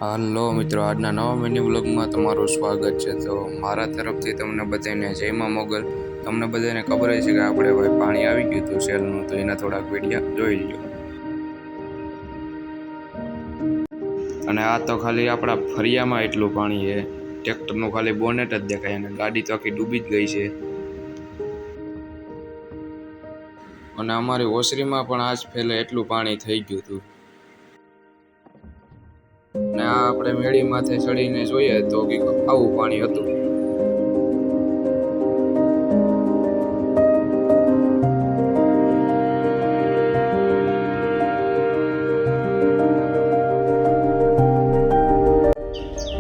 હાલો મિત્રો, આજના નવા મિની વ્લોગમાં તમારું સ્વાગત છે। તો મારા તરફથી તમને બધાને જય માં મોગલ। તમને બધાને ખબર છે કે આપણે ભાઈ પાણી આવી ગયું હતું સેલનું, તો એના થોડાક વિડીયા જોઈ લો। અને આ તો ખાલી આપણા ફરિયામાં એટલું પાણી છે, ટ્રેક્ટરનું ખાલી બોનેટ જ દેખાય અને ગાડી તો આખી ડૂબી જ ગઈ છે। અને અમારી ઓસરીમાં પણ આજ પહેલે એટલું પાણી થઈ ગયું હતું। ને આ આપણે મેળી માથે ચડીને જોઈએ તો આવું પાણી હતું।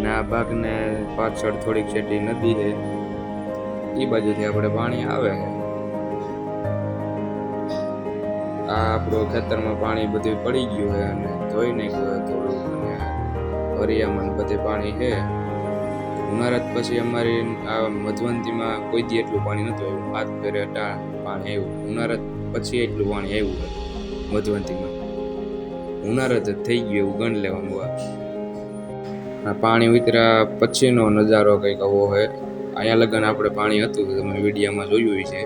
ને આ ભાગને પાછળ થોડીક જેટલી નદી છે, એ બાજુથી આપણે પાણી આવે છે। આ આપણું ખેતરમાં પાણી બધું પડી ગયું છે અને ધોઈ નાખ્યું થોડું, અને ફરિયામાં બધે પાણી છે। ઉનાળા પછી અમારી આ મધવંતીમાં કોઈ દી એટલું પાણી નહોતું આવ્યું, હાથ ફેરે પાણી આવ્યું। ઉનાળા પછી એટલું પાણી આવ્યું છે મધવંતીમાં, ઉનાળા જ થઈ ગયું એવું ગણ લેવાનું। આ પાણી ઉતર્યા પછીનો નજારો કંઈક આવો છે। અહીંયા લગન આપણે પાણી હતું, તમે વિડીયોમાં જોયું છે।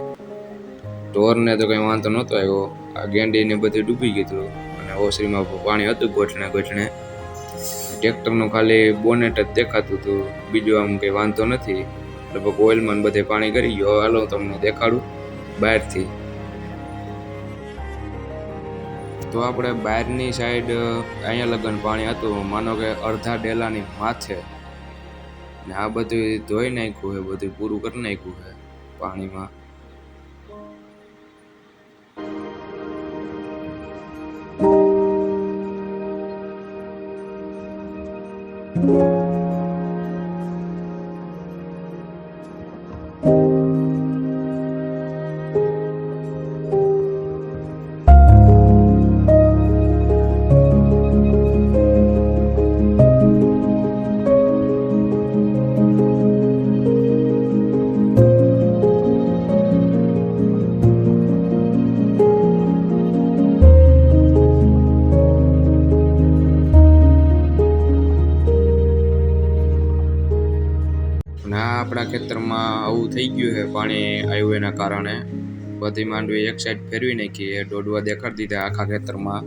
ઢોરને તો કંઈ વાંધો નહોતો આવ્યો, આ ગેંડીને બધું ડૂબી ગયું હતું અને ઓસરીમાં પાણી હતું ગોઠણે ગોઠણે। ટ્રેક્ટરનું ખાલી બોનેટ જ દેખાતું હતું, બીજું આમ કંઈ વાંધો નથી। લગભગ ઓઇલમાં બધે પાણી કરી ગયો। હાલો તમને દેખાડું બહારથી। તો આપણે બહારની સાઈડ અહીંયા લગન પાણી હતું, માનો કે અડધા ડેલાની માથે, ને આ બધું ધોઈ નાખ્યું છે, બધું પૂરું કરી નાખ્યું છે પાણીમાં। અને આ આપણા ખેતરમાં આવું થઈ ગયું છે પાણી આવ્યું એના કારણે। બધી માંડવી એક સાઈડ ફેરવી નાખી, દોડવા દેખાડી દીધા આખા ખેતરમાં।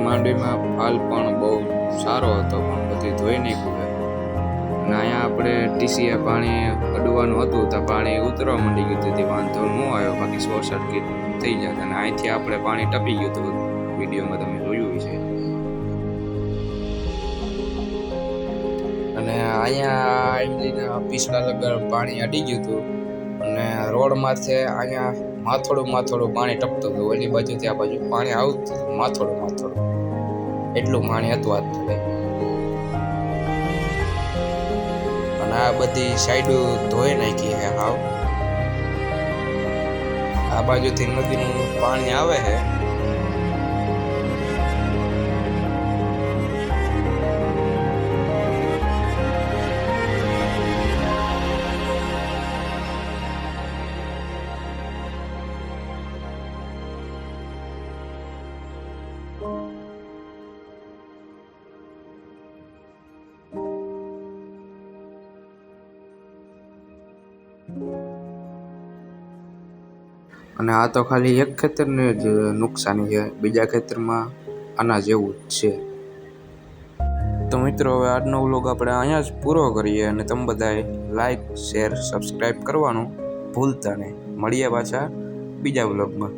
માંડવીમાં ફાલ પણ બહુ સારો હતો, પણ બધી ધોઈ નાખ્યું છે। અને અહીંયા આપણે ટીસીએ પાણી અડવાનું હતું તો પાણી ઉતરવા માંડી ગયું હતું, વાંધો ન આવ્યો, બાકી શોર્ટ સર્કિટ થઈ જાય। અને અહીંથી આપણે પાણી ટપી ગયું હતું, વિડીયોમાં તમે જોયું છે। અને અહીંયા એમજીના પિછલા લગર પાણી અડી ગયું હતું, અને રોડ માથે અહીંયા માથોડું પાણી ટપતું હતું, ઓલી બાજુથી આ બાજુ પાણી આવતું માથોડું એટલું પાણી હતું આજ પહેલે। અને આ બધી સાઈડો ધોઈ નાખી છે હાવ। આ બાજુથી નદીનું પાણી આવે છે। અને આ તો ખાલી એક ખેતરને જ નુકસાની છે, બીજા ખેતરમાં આના જેવું જ છે। તો મિત્રો, હવે આજનો વ્લોગ આપણે અહીંયા જ પૂરો કરીએ, અને તમે બધાએ લાઈક, શેર, સબસ્ક્રાઈબ કરવાનું ભૂલતા નહીં। મળીએ પાછા બીજા વ્લોગમાં।